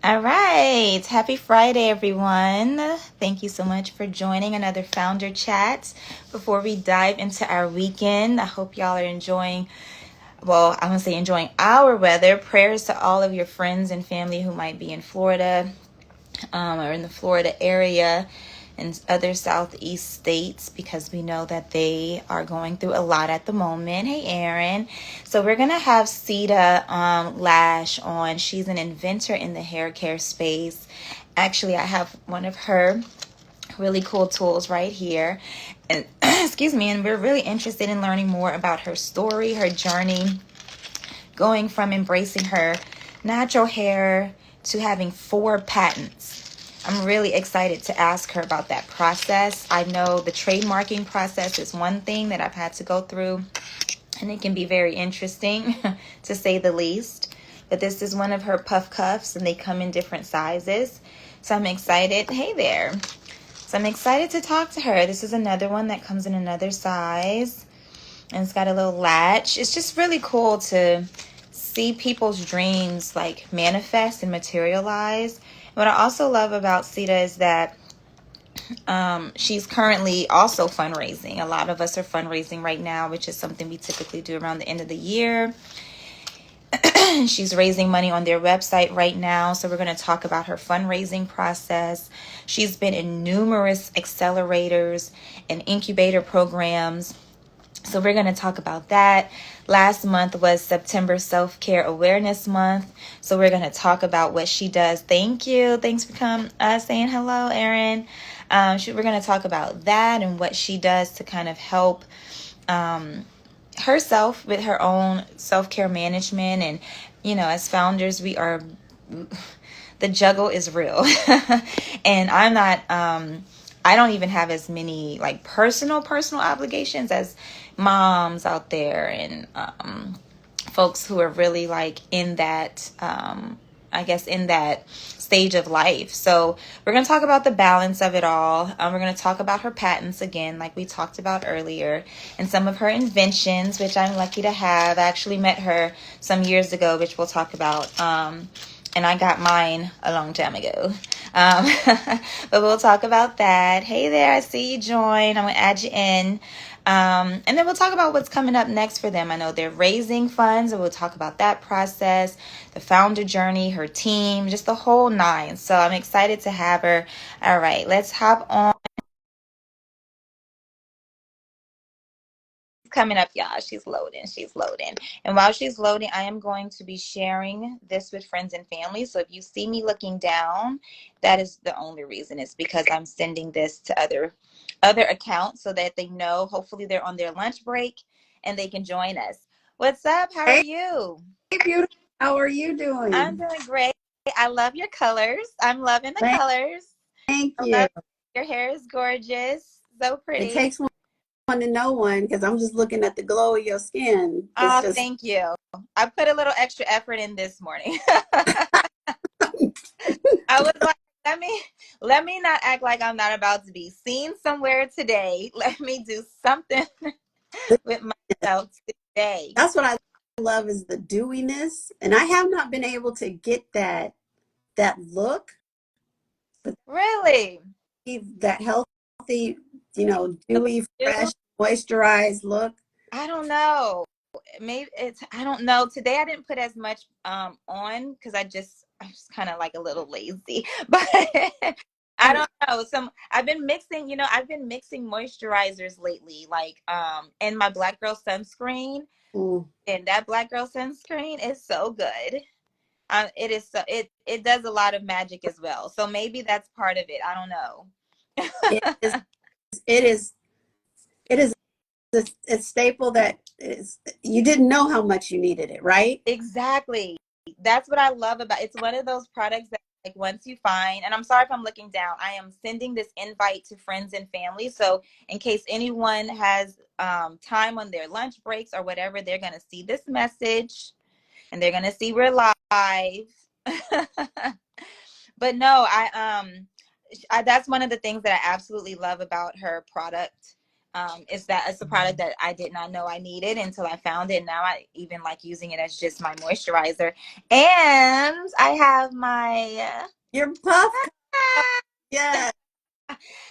All right. Happy Friday, everyone. Thank you so much for joining another Founder Chat. Before we dive into our weekend, I hope y'all are enjoying, well, I'm going to say enjoying our weather. Prayers to all of your friends and family who might be in Florida or in the Florida area and other southeast states, because we know that they are going through a lot at the moment. Hey, Aaron. So we're going to have Ceata Lash on. She's an inventor in the hair care space. Actually, I have one of her really cool tools right here. And excuse me, and we're really interested in learning more about her story, her journey, going from embracing her natural hair to having 4 patents. I'm really excited to ask her about that process. I know the trademarking process is one thing that I've had to go through, and it can be very interesting to say the least. But this is one of her puff cuffs, and they come in different sizes. So I'm excited. Hey there. So I'm excited to talk to her. This is another one that comes in another size, and it's got a little latch. It's just really cool to see people's dreams like manifest and materialize. What I also love about Ceata is that she's currently also fundraising. A lot of us are fundraising right now, which is something we typically do around the end of the year. She's raising money on their website right now. So we're going to talk about her fundraising process. She's been in numerous accelerators and incubator programs. So we're going to talk about that. Last month was September Self-Care Awareness Month. So we're going to talk about what she does. Thank you. Thanks for saying hello, Erin. We're going to talk about that and what she does to kind of help herself with her own self-care management. And, as founders, the juggle is real. And I'm not, I don't even have as many like personal obligations as moms out there and folks who are really like in that, in that stage of life. So we're going to talk about the balance of it all. We're going to talk about her patents again, like we talked about earlier, and some of her inventions, which I'm lucky to have. I actually met her some years ago, which we'll talk about. And I got mine a long time ago. But we'll talk about that. Hey there, I see you join. I'm going to add you in. And then we'll talk about what's coming up next for them. I know they're raising funds, and we'll talk about that process, the founder journey, her team, just the whole 9. So I'm excited to have her. All right, let's hop on. Coming up, y'all. She's loading. And while she's loading, I am going to be sharing this with friends and family. So if you see me looking down, that is the only reason. It's because I'm sending this to other accounts so that they know. Hopefully they're on their lunch break and they can join us. What's up? How are Hey, you? beautiful. How are you I'm doing? doing great. I love your colors. I'm loving the Thank, colors. thank I you. love your hair is gorgeous. So It pretty. takes one to know one because I'm just looking at the glow of your skin. It's Oh, just, thank you. I put a little extra effort in this morning. I was like, let me not act like I'm not about to be seen somewhere today. Let me do something with myself today. that's what I love is the dewiness. And I have not been able to get that look, but Really? that healthy, dewy, You? fresh, moisturized look. I don't know. Maybe I don't know. Today I didn't put as much on because I was kind of like a little lazy. But I don't know. I've been mixing moisturizers lately, like in my Black Girl sunscreen. Mm, And that Black Girl sunscreen is so good. It is so it does a lot of magic as well. So maybe that's part of it. I don't know. it is, it is, it is a staple that is, you didn't know how much you needed it, right? Exactly. That's what I love about it's one of those products that like once you find, and I'm sorry if I'm looking down, I am sending this invite to friends and family. So in case anyone has time on their lunch breaks or whatever, they're gonna see this message and they're gonna see we're live. But no, I that's one of the things that I absolutely love about her product. It's a product that I did not know I needed until I found it. Now I even like using it as just my moisturizer. And I have my Your puff. Yeah.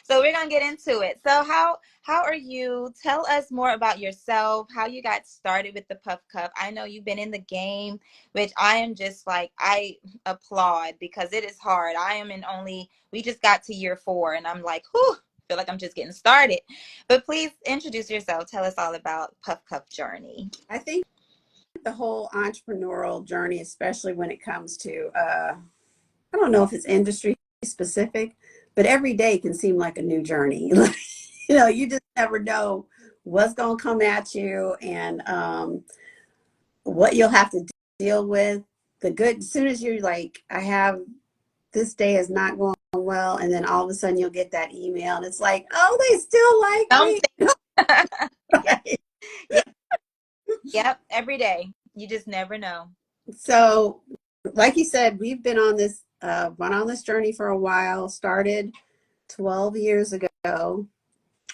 so we're gonna get into it. So how are you? Tell us more about yourself, how you got started with the PuffCuff. I know you've been in the game, which I am just like, I applaud because it is hard. I am in only, we just got to year 4 and I'm like, whew, feel like I'm just getting started. But please introduce yourself. Tell us all about PuffCuff journey. I think the whole entrepreneurial journey, especially when it comes to, I don't know if it's industry specific, but every day can seem like a new journey. You just never know what's going to come at you and what you'll have to deal with. The good, as soon as you're like, I have this day is not going well, and then all of a sudden you'll get that email, and it's like, oh, they still like me. Right? Yep, yep, every day. You just never know. So, like you said, we've been on this went on this journey for a while. Started 12 years ago,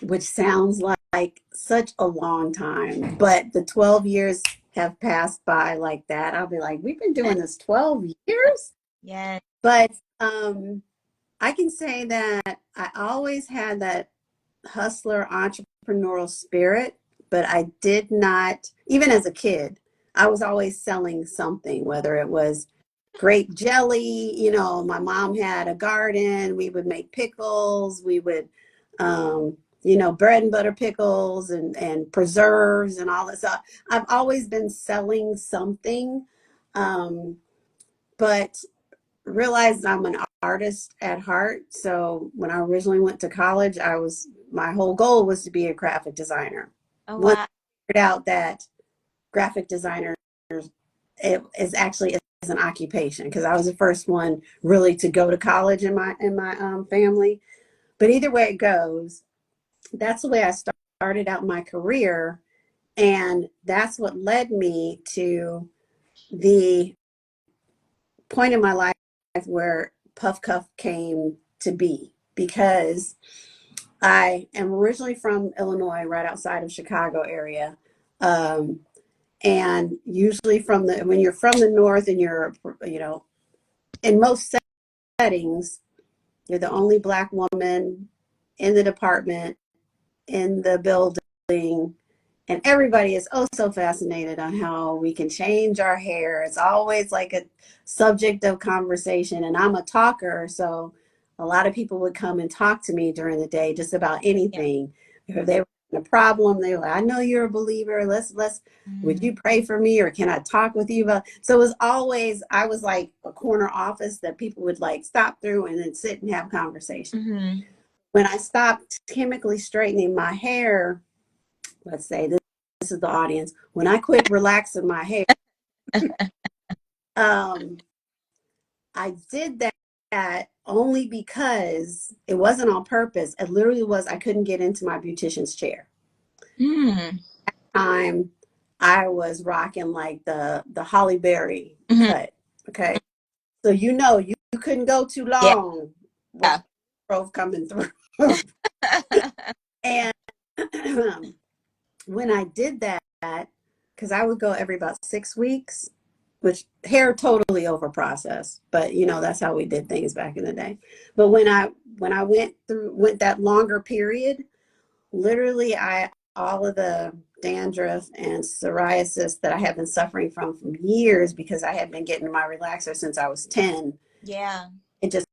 which sounds like such a long time, but the 12 years have passed by like that. I'll be like, we've been doing this 12 years? Yeah. But I can say that I always had that hustler entrepreneurial spirit, but I did not, even as a kid, I was always selling something, whether it was grape jelly. My mom had a garden. We would make pickles. We would, bread and butter pickles and preserves and all this stuff. I've always been selling something, but realized I'm an artist at heart. So when I originally went to college, my whole goal was to be a graphic designer. Oh Once wow. I figured out that graphic designer it is actually is an occupation, because I was the first one really to go to college in my family. But either way it goes, that's the way I started out my career, and that's what led me to the point in my life where PuffCuff came to be, because I am originally from Illinois, right outside of Chicago area. And usually when you're from the North and you're, in most settings, you're the only Black woman in the department, in the building, and everybody is oh so fascinated on how we can change our hair. It's always like a subject of conversation, and I'm a talker, so a lot of people would come and talk to me during the day just about Yeah. anything. If they were in a problem, they were like, I know you're a believer, let's would you pray for me, or can I talk with you about? So it was always, I was like a corner office that people would like stop through and then sit and have conversation. Mm-hmm. When I stopped chemically straightening my hair, let's say this is the audience, when I quit relaxing my hair, um, I did that only because it wasn't on purpose. It literally was, I couldn't get into my beautician's chair. Mm. Time I was rocking like the Holly Berry Mm-hmm. cut. Okay. So you couldn't go too Yeah. long with growth coming through. And when I did that, because I would go every about 6 weeks, which hair totally over processed, but that's how we did things back in the day. But when I went that longer period, literally all of the dandruff and psoriasis that I had been suffering from years, because I had been getting my relaxer since I was 10, Yeah. it just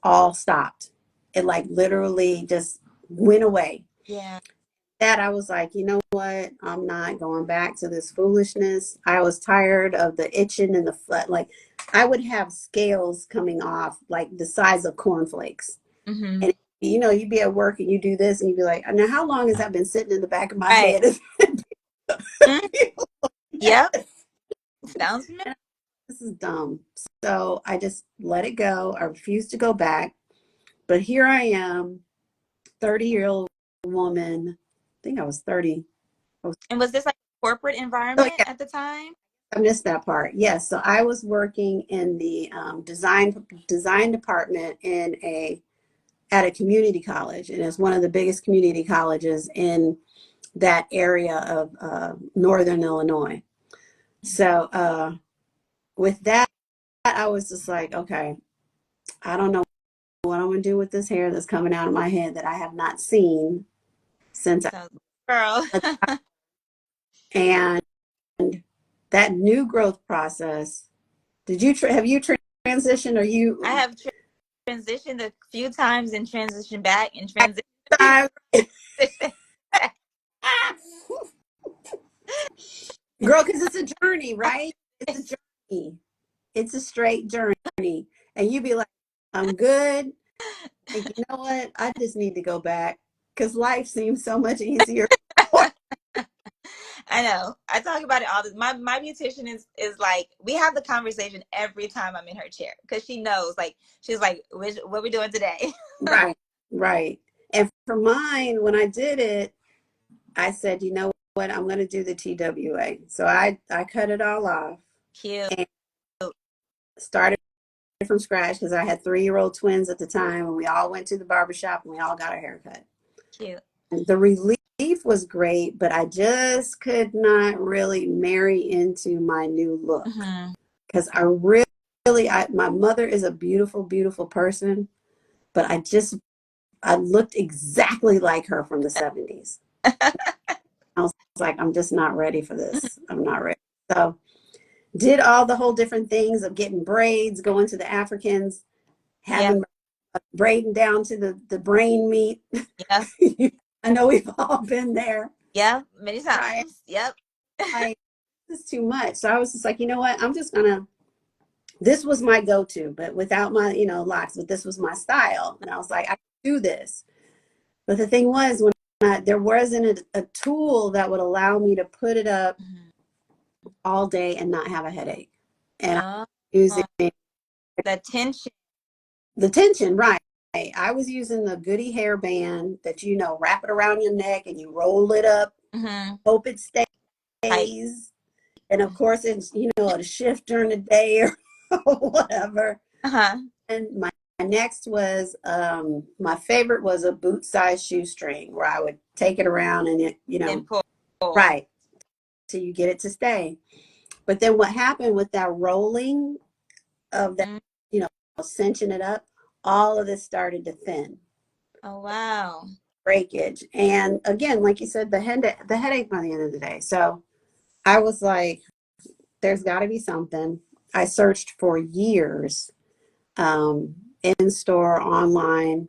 all stopped. It like literally just went away. Yeah. That I was like, you know what? I'm not going back to this foolishness. I was tired of the itching and the flat. Like I would have scales coming off like the size of cornflakes. Mm-hmm. And you'd be at work and you do this and you'd be like, now how long has that been sitting in the back of my Right. head? Mm. Yep. Sounds familiar. This is dumb. So I just let it go. I refused to go back. But here I am, 30-year-old woman. I think I was 30. And was this like a corporate Oh, environment yeah. at the time? I missed that part. Yes. So I was working in the design department in a at a community college, and it's one of the biggest community colleges in that area of northern Illinois. So with that, I was just like, okay, I don't know what I'm going to do with this hair that's coming out of my head that I have not seen since So, girl. and that new growth process. Did you have you transitioned, or I you have transitioned a few times and transitioned back and transitioned a few back. girl, because it's a journey, right? It's a journey. It's a straight journey. And you be like, I'm good. And you know what? I just need to go back because life seems so much easier. I know. I talk about it all the my beautician is like, we have the conversation every time I'm in her chair because she knows, like, she's like, what we doing today? Right, right. And for mine, when I did it, I said, you know what? I'm going to do the TWA. So I cut it all off Cute. and started from scratch because I had 3-year-old twins at the time, and we all went to the barbershop and we all got our hair cut. Cute. And the relief was great, but I just could not really marry into my new look Mm-hmm. because my mother is a beautiful, beautiful person, but I looked exactly like her from the 70s. I was like, I'm just not ready for this. I'm not ready. So did all the whole different things of getting braids, going to the Africans, Yeah. having braiding down to the brain meat. Yeah. I know we've all been there, Yeah. Many right? times. Yep. Like, this is too much. So I was just like, you know what? I'm just gonna. This was my go-to, but without my, locks. But this was my style, and I was like, I can do this. But the thing was, when there wasn't a tool that would allow me to put it up Mm-hmm. all day and not have a headache. And I Oh, was using the tension. the tension, right? I was using the Goody hairband that wrap it around your neck and you roll it up, Mm-hmm. hope it Tight. stays. And of course, it's a shift during the day or whatever. Uh-huh. And my next was my favorite was a boot size shoestring where I would take it around and And pull. right, till you get it to stay. But then what happened with that rolling of that, Mm-hmm. you know, cinching it up, all of this started to thin, Oh, wow. breakage. And again, like you said, the headache by the end of the day. So I was like, there's got to be something. I searched for years, in store, online,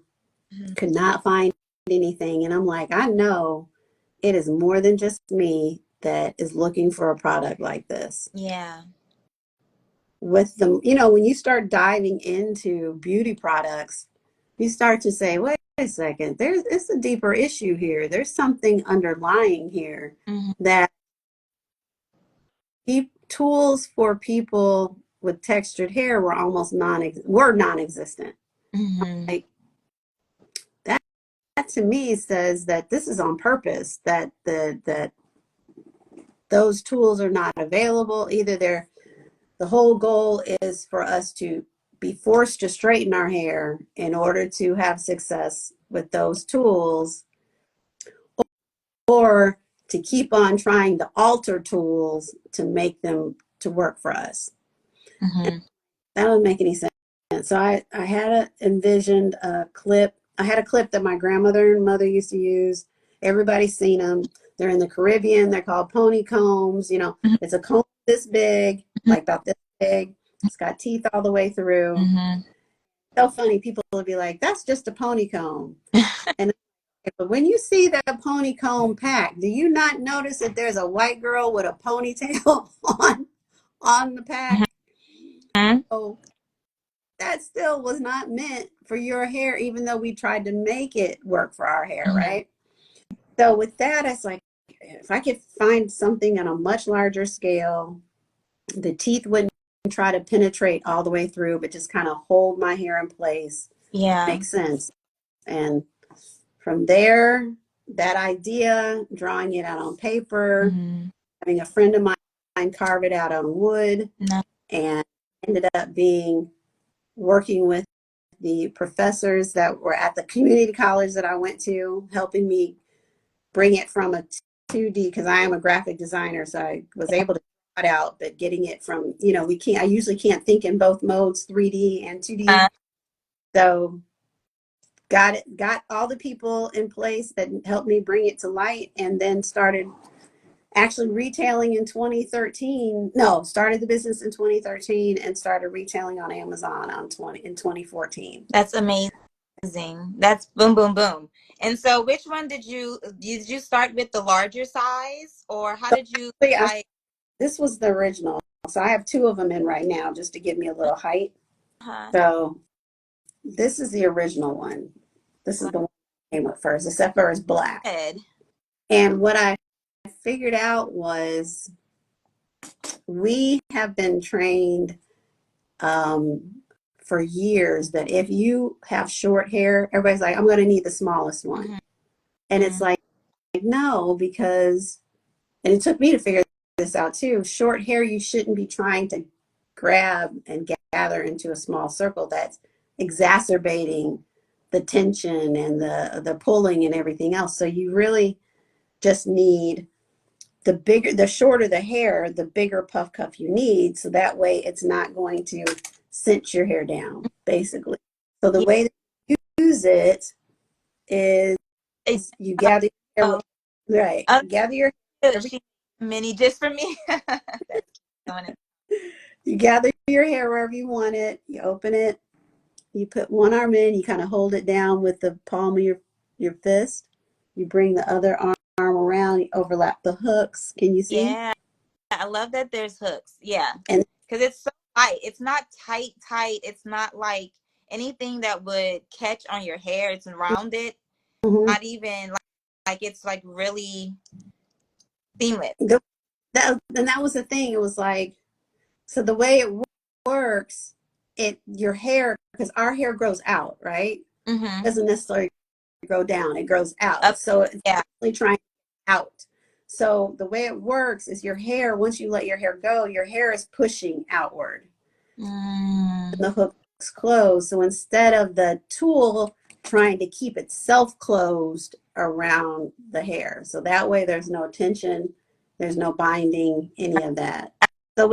Mm-hmm. could not find anything. And I'm like, I know it is more than just me that is looking for a product like this. Yeah. With them, when you start diving into beauty products, you start to say, wait a second, it's a deeper issue here. There's something underlying here Mm-hmm. that tools for people with textured hair were almost non-existent. Mm-hmm. Like that, that to me says that this is on purpose, that that those tools are not available. Either the whole goal is for us to be forced to straighten our hair in order to have success with those tools, or to keep on trying to alter tools to make them to work for us. Mm-hmm. That doesn't make any sense. So I had envisioned a clip. I had a clip that my grandmother and mother used to use. Everybody's seen them. They're in the Caribbean. They're called pony combs. It's a comb this big, like about this big. It's got teeth all the way through. Mm-hmm. So funny. People will be like, that's just a pony comb. And but when you see that pony comb pack, do you not notice that there's a white girl with a ponytail on the pack? Mm-hmm. Oh, that still was not meant for your hair, even though we tried to make it work for our hair, Mm-hmm. right? So with that, it's like, if I could find something on a much larger scale, the teeth wouldn't try to penetrate all the way through, but just kind of hold my hair in place, Yeah. makes sense. And from there, that idea, drawing it out on paper, Mm-hmm. having a friend of mine carve it out on wood, No. and ended up working with the professors that were at the community college that I went to, helping me bring it from a 2D, because I am a graphic designer, so I was able to cut out, but getting it from, I usually can't think in both modes, 3D and 2D. So got all the people in place that helped me bring it to light, and then started actually retailing in 2013. No, started the business in 2013 and started retailing on Amazon in 2014. That's amazing. That's boom, boom, boom. And so which one did you start with, the larger size, or how So did you actually, this was the original. So I have two of them in right now just to give me a little height. So this is the original one. This is the one that came up first, except for it's black. And what I figured out was we have been trained for years that if you have short hair, everybody's like, I'm going to need the smallest one. And it's like, no, because, and it took me to figure this out too, short hair, you shouldn't be trying to grab and gather into a small circle. That's exacerbating the tension and the pulling and everything else. So you really just need the shorter the hair, the bigger puff cuff you need. So that way it's not going to cinch your hair down, basically. So the way that you use it is you gather your hair, right? Gather your hair. Mini just for me. You gather your hair wherever you want it. You open it. You put one arm in. You kind of hold it down with the palm of your fist. You bring the other arm around. You overlap the hooks. Can you see? Yeah, I love that there's hooks. Yeah, and because it's so light. It's not tight. It's not like anything that would catch on your hair. It's rounded. Not even like it's like really seamless. And that was the thing. It was like, so the way it works, your hair, because our hair grows out, right? It doesn't necessarily grow down, it grows out. So it's actually trying out. So the way it works is your hair, once you let your hair go, your hair is pushing outward. And the hook's closed. So instead of the tool trying to keep itself closed around the hair, so that way there's no tension, there's no binding, any of that. So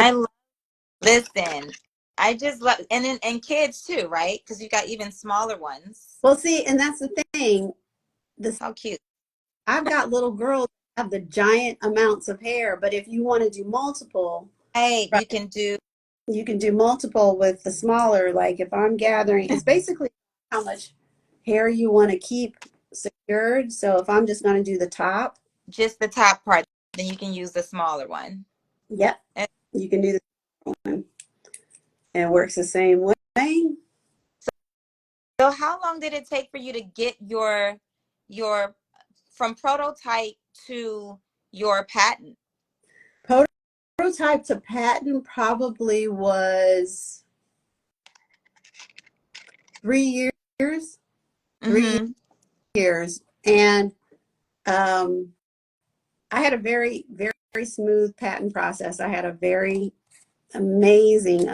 listen, I just love, and kids too, right? Because you got even smaller ones. Well, see, and that's the thing. How cute. I've got little girls that have the giant amounts of hair, but if you want to do multiple, right, you can do multiple with the smaller. Like if I'm gathering, it's basically how much hair you want to keep secured. So if I'm just going to do the top, just the top part, then you can use the smaller one. Yep, you can do the one, and it works the same way. So how long did it take for you to get your from prototype to your patent? Prototype to patent probably was 3 years. 3 years. And I had a very, very, very smooth patent process. I had a very amazing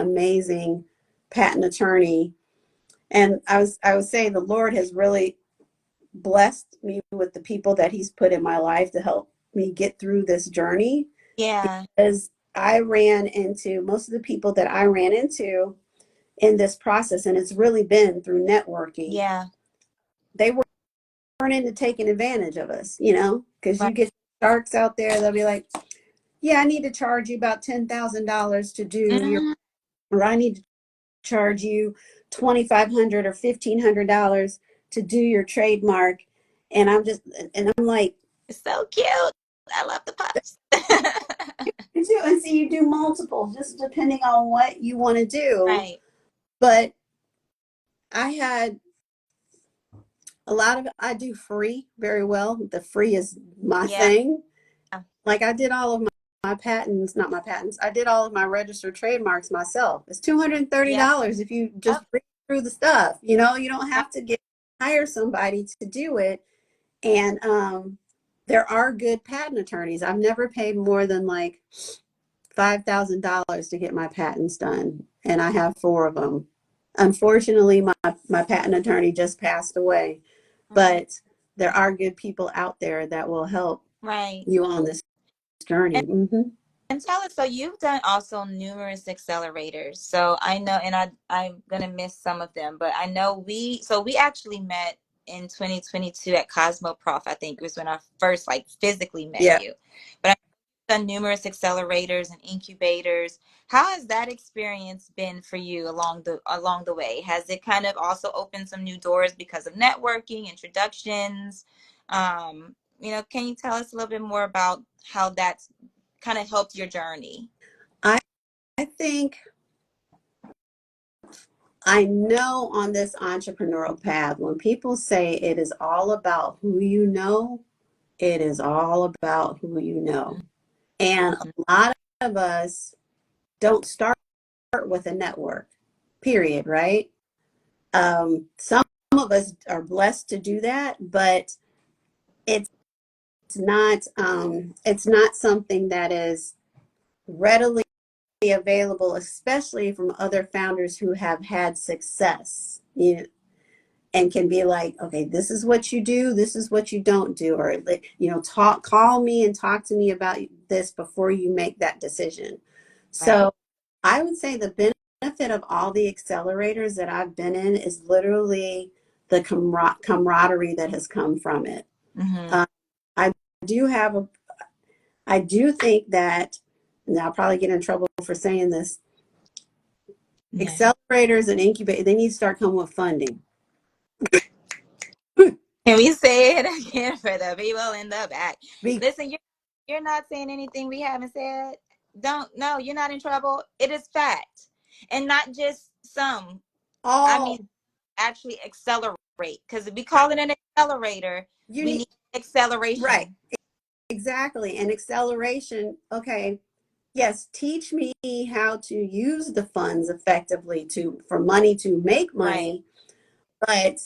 patent attorney. And I would say the Lord has really blessed me with the people that he's put in my life to help me get through this journey. Yeah. Because I ran into most of the people that I ran into in this process, and it's really been through networking. Yeah. They weren't into taking advantage of us, because you get sharks out there, they'll be like, yeah, I need to charge you about $10,000 to do your, or I need to charge you $2,500 or $1,500 to do your trademark. And I'm like, it's so cute. I love the puffs. And so you do multiple, just depending on what you want to do. Right. But I had I do free very well. The free is my thing. Like I did all of my patents, not my patents. I did all of my registered trademarks myself. It's $230 if you just read through the stuff. You don't have to hire somebody to do it. And there are good patent attorneys. I've never paid more than like $5,000 to get my patents done, and I have 4 of them. Unfortunately, my patent attorney just passed away, Mm-hmm. but there are good people out there that will help Right. you on this journey. And tell us, so you've done also numerous accelerators. So I know, and I'm gonna miss some of them, but I know we actually met in 2022 at Cosmoprof. I think it was when I first like physically met Yeah. you. But I've done numerous accelerators and incubators. How has that experience been for you along the way? Has it kind of also opened some new doors because of networking, introductions? Can you tell us a little bit more about how that's kind of helped your journey? I, I think I know on this entrepreneurial path, when people say it is all about who you know, it is all about who you know. And Mm-hmm. a lot of us don't start with a network, period, right? Some of us are blessed to do that, but it's it's not something that is readily available, especially from other founders who have had success. And can be like, okay, this is what you do, this is what you don't do, or call me and talk to me about this before you make that decision. Right. So I would say the benefit of all the accelerators that I've been in is literally the camaraderie that has come from it. Mm-hmm. um, I do have a I do think that, and I'll probably get in trouble for saying this, Yeah. accelerators and incubators, they need to start coming with funding. Can we say it again for the people in the back? Be Listen, you're not saying anything we haven't said. Don't No, you're not in trouble. It is fact. And not just some. I mean, all actually accelerate. Because if we call it an accelerator, you we need, need right, acceleration. exactly. And acceleration, okay, yes, teach me how to use the funds effectively to for money to make Right. money, but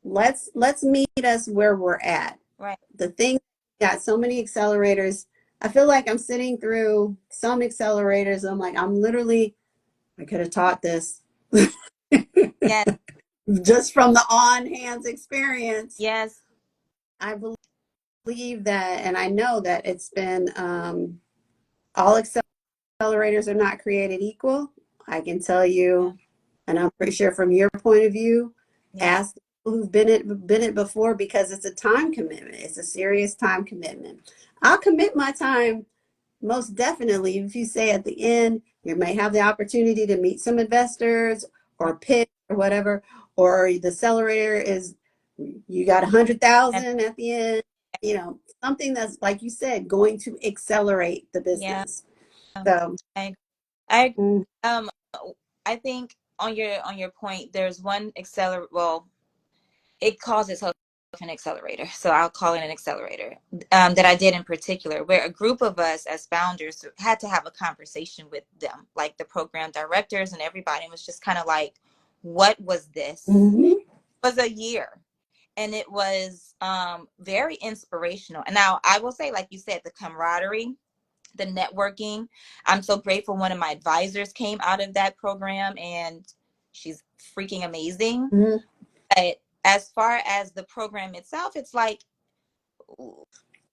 let's meet us where we're at. Right. The thing, got so many accelerators. I feel like I'm sitting through some accelerators. I'm like, I could have taught this Yes. just from the on hands experience. Yes. I believe that, and I know that it's been all accelerators are not created equal. I can tell Yeah. you, and I'm pretty sure from your point of view, Yeah. ask people who've been it before, because it's a time commitment. It's a serious time commitment. I'll commit my time most definitely. If you say at the end, you may have the opportunity to meet some investors Right. or pitch or whatever, or the accelerator is you got And 100,000 at the end, something that's, like you said, going to accelerate the yeah. business. So, I I mm, um I think on your point, there's one accelerator. Well, it calls itself an accelerator, so I'll call it an accelerator, that I did in particular, where a group of us as founders had to have a conversation with them, like the program directors and everybody. It was just kind of like, what was this? mhm, It was a year, and it was very inspirational. And now I will say, like you said, the camaraderie, the networking. I'm so grateful. One of my advisors came out of that program, and she's freaking amazing. mhm. But as far as the program itself, it's like,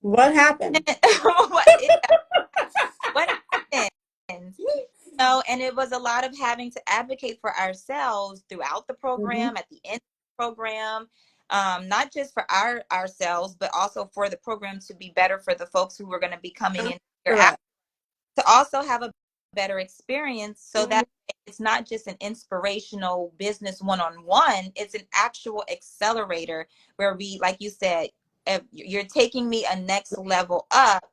What happened? what, yeah, what happened? And it was a lot of having to advocate for ourselves throughout the Mhm. program, at the end of the program, not just for ourselves, but also for the program to be better for the folks who were going to be coming in here, Correct. to also have a better experience, so Mhm. that it's not just an inspirational business one-on-one, it's an actual accelerator where we, like you said, if you're taking me a next level up,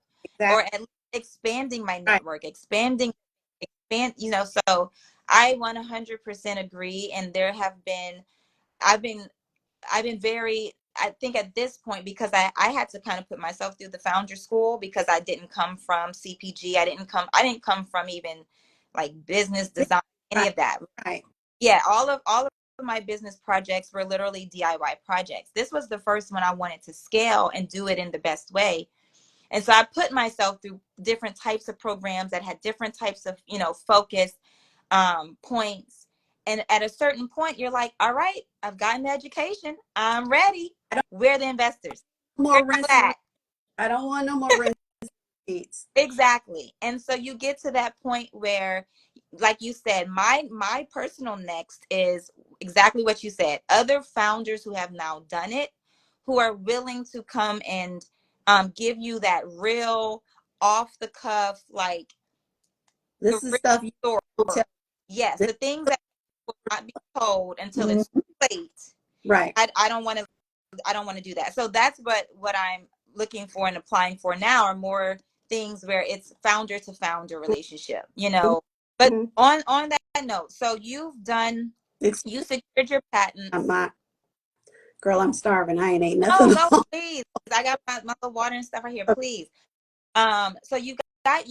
or Exactly. at least expanding my Right. network, expand, so I 100% agree. And there have been, I've been I've been very, I think at this point, because I had to kind of put myself through the founder school, because I didn't come from CPG. I didn't come from even like business design, any Right. of that. Right. Yeah, all of my business projects were literally DIY projects. This was the first one I wanted to scale and do it in the best way. And so I put myself through different types of programs that had different types of, focus points. And at a certain point, you're like, all right, I've gotten the education. I'm ready. I don't We're the investors. want Where more rinse y'all and at? I don't want no more rinse repeats. Exactly. And so you get to that point where, like you said, my personal next is exactly what you said. Other founders who have now done it, who are willing to come and give you that real off the cuff, like the This is real stuff you don't story. tell. Yes, This, the things that will not be told until Mhm. it's too late. Right. I don't want to do that. So that's what I'm looking for and applying for now, are more things where it's founder to founder relationship, you know. But Mm-hmm. on that note, so you secured your patents. My girl, I'm starving. I ain't ate Oh nothing. no, please. I got my little water and stuff right here, please. So you had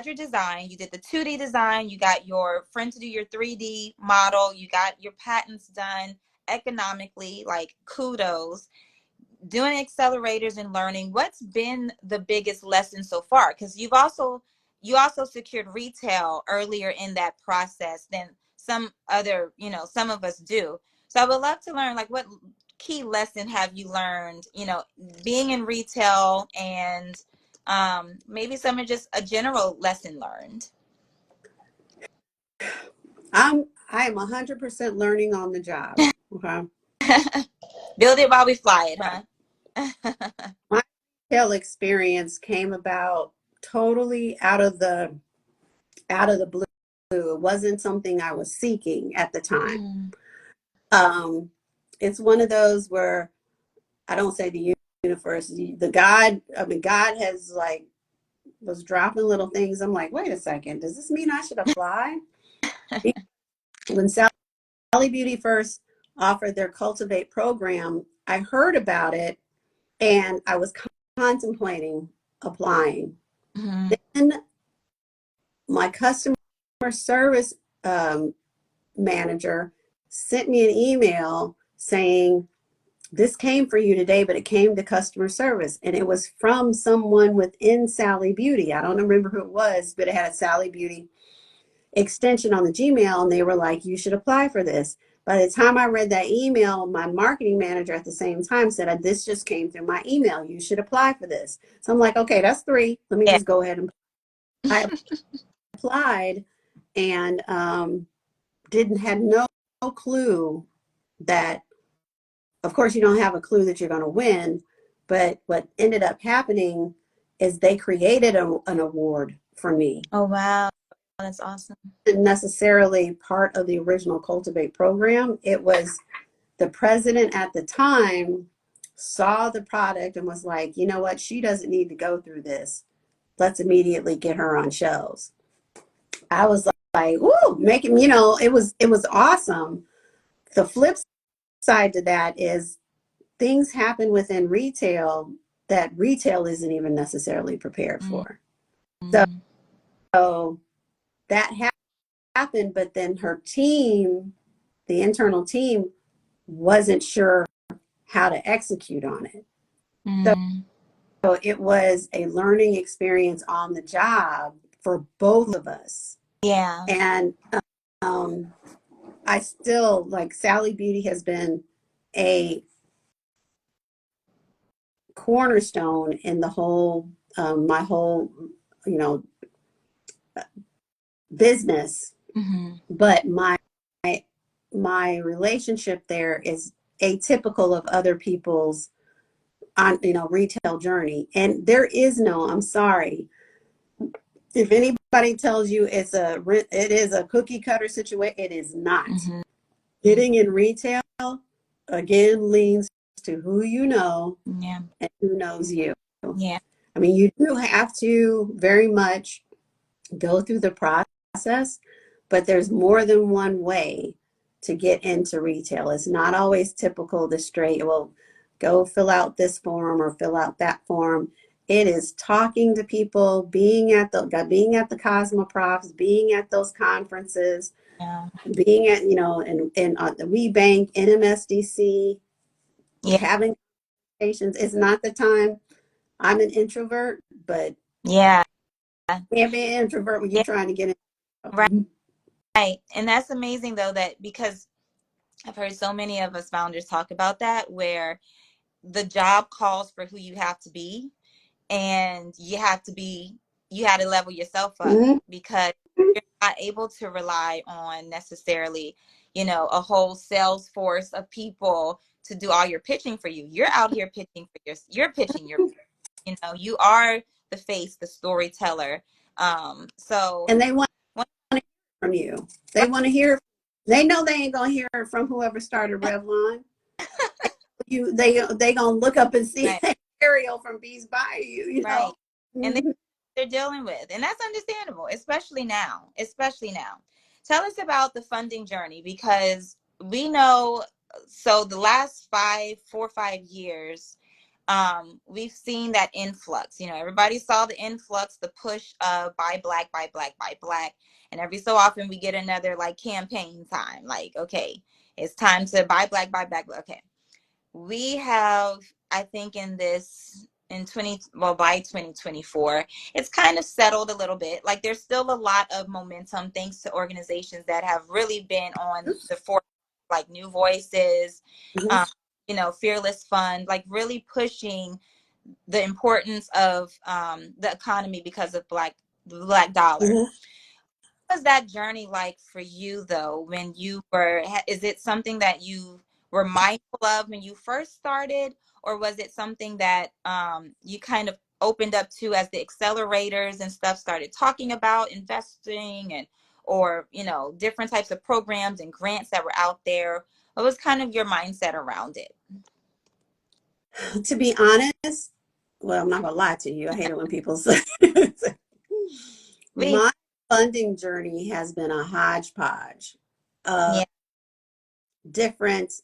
your design, you did the 2D design, you got your friend to do your 3D model, you got your patents done economically, like kudos. Doing accelerators and learning, what's been the biggest lesson so far? Because you also secured retail earlier in that process than some other, some of us do. So I would love to learn, like, what key lesson have you learned, being in retail, and maybe some are just a general lesson learned. I am 100% learning on the job. Okay. Build it while we fly it, Right. huh? My retail experience came about totally out of the blue. It wasn't something I was seeking at the time. Mm, It's one of those where I don't say the universe, God has like was dropping little things. I'm like, wait a second, does this mean I should apply? When Sally Beauty first offered their Cultivate program, I heard about it and I was contemplating applying. mm, Then my customer service manager sent me an email saying, this came for you today, but it came to customer service. And it was from someone within Sally Beauty. I don't remember who it was, but it had a Sally Beauty extension on the Gmail. And they were like, you should apply for this. By the time I read that email, my marketing manager at the same time said, this just came through my email. You should apply for this. So I'm like, okay, that's 3. Let me yeah. just go ahead and I applied and didn't had no clue that, of course, you don't have a clue that you're going to win. But what ended up happening is they created an award for me. Oh wow, that's awesome. Not necessarily part of the original Cultivate program. It was the president at the time saw the product and was like, you know what, she doesn't need to go through this. Let's immediately get her on shelves. I was like, woo, making, it was awesome. The flip side to that is things happen within retail that retail isn't even necessarily prepared for. So, Mm-hmm. so that happened, but then her team, the internal team, wasn't sure how to execute on it. So, Mm, so it was a learning experience on the job for both of us. yeah. And um, I still, like, Sally Beauty has been a cornerstone in the whole, my whole, you know, business. Mm-hmm. But my relationship there is atypical of other people's on retail journey. And there is no, I'm sorry, if anybody tells you it is a cookie cutter situation, it is not. Mm-hmm. Getting in retail again leans to who you know Yeah. and who knows you. Yeah. I mean, you do have to very much go through the process, but there's more than one way to get into retail. It's not always typical the straight, well, go fill out this form or fill out that form. It is talking to people, being at the Cosmoprofs, being at those conferences, Yeah. being at, in the WeBank, NMSDC, Yeah. having conversations. It's not the time. I'm an introvert, but Yeah. can't be an introvert when you're Yeah. trying to get Right. in. Right. And that's amazing though, that because I've heard so many of us founders talk about that, where the job calls for who you have to be, and you had to level yourself up, Mhm. because you're not able to rely on necessarily, a whole sales force of people to do all your pitching for you. You're out here pitching for you're pitching your, you are the face, the storyteller. So And they want one, to hear from you. They right, want to hear. They know they ain't gonna hear it from whoever started Revlon. They gonna look up and see right, Arielle from Bees Bayou. You right. know. And Mhm. they're dealing with, and that's understandable, especially now. Tell us about the funding journey, because we know, so the last 4 or 5 years, we've seen that influx. Everybody saw the influx, the push of buy black, buy black, buy black. And every so often we get another like campaign time, like, okay, it's time to buy black, buy black. Okay, we have, I think, in 20, well, by 2024, it's kind of settled a little bit. Like, there's still a lot of momentum thanks to organizations that have really been on the forefront, like New Voices, Mhm. um, Fearless Fund, like really pushing the importance of the economy because of the black dollar. Mhm. What was that journey like for you though, when you were, is it something that you were mindful of when you first started, or was it something that you kind of opened up to as the accelerators and stuff started talking about investing, and or different types of programs and grants that were out there? What was kind of your mindset around it? To be honest, well, I'm not gonna lie to you. I hate it when people say We my funding journey has been a hodgepodge of Yeah, different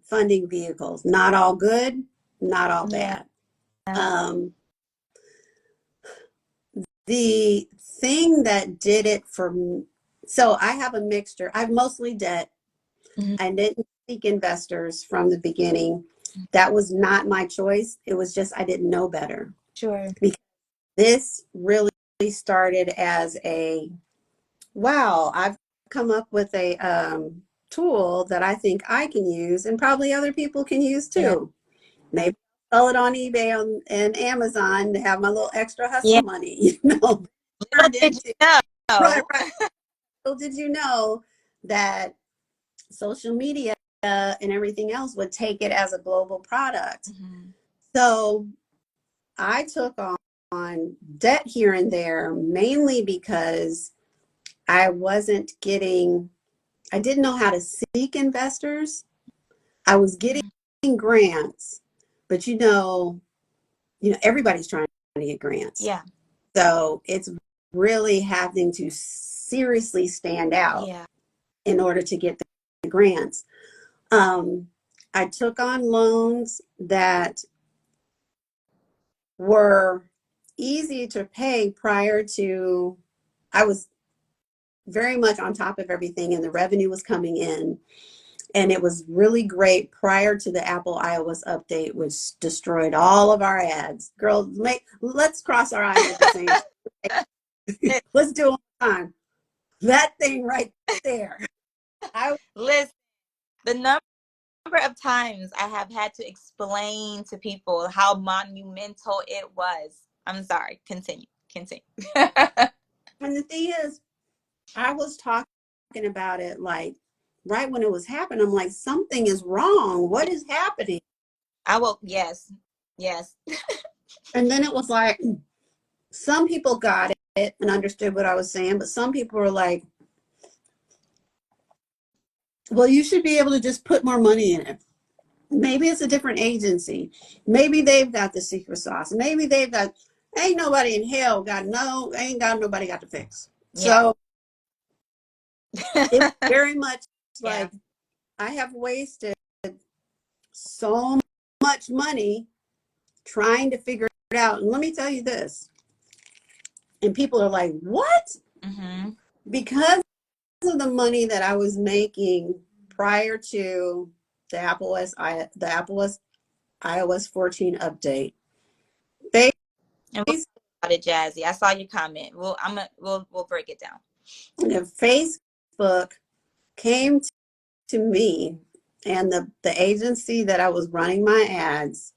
funding vehicles. Not all good, not all yeah, bad. Um, the thing that did it for me, so I have a mixture. I've mostly debt. mhm, I didn't seek investors from the beginning. That was not my choice. It was just I didn't know better. sure, Because this really started as a wow, I've come up with a tool that I think I can use and probably other people can use yeah, too. Maybe sell it on eBay and Amazon to have my little extra yeah. hustle money, Little turned did you into, right, know. right. Little did you know that social media and everything else would take it as a global product. Mhm. So I took on debt here and there mainly because I wasn't getting, I didn't know how to seek investors. I was getting Mhm. grants, but everybody's trying to get grants. Yeah, So it's really having to seriously stand out yeah. in order to get the grants. Um, I took on loans that were easy to pay prior to, I was very much on top of everything and the revenue was coming in. And it was really great prior to the Apple iOS update, which destroyed all of our ads. Girl, let's cross our eyes at the same time. Let's do it one time. That thing right there. I Listen, the number of times I have had to explain to people how monumental it was. I'm sorry. Continue. Continue. and the thing is, I was talking about it like right when it was happening. I'm like, something is wrong. What is happening? I will. Yes. Yes. And then it was like some people got it and understood what I was saying, but some people were like, well, you should be able to just put more money in it. Maybe it's a different agency. Maybe they've got the secret sauce. Maybe they've got, ain't nobody in hell got ain't got nobody got to fix. Yeah. So it was very much Yeah. like I have wasted so much money trying to figure it out. And let me tell you this, and people are like, what? Hmm. Because of the money that I was making prior to the Apple iOS 14 update, And we'll talk about it, Jazzy. I saw your comment. We'll break it down. Facebook came to me and the agency that I was running my ads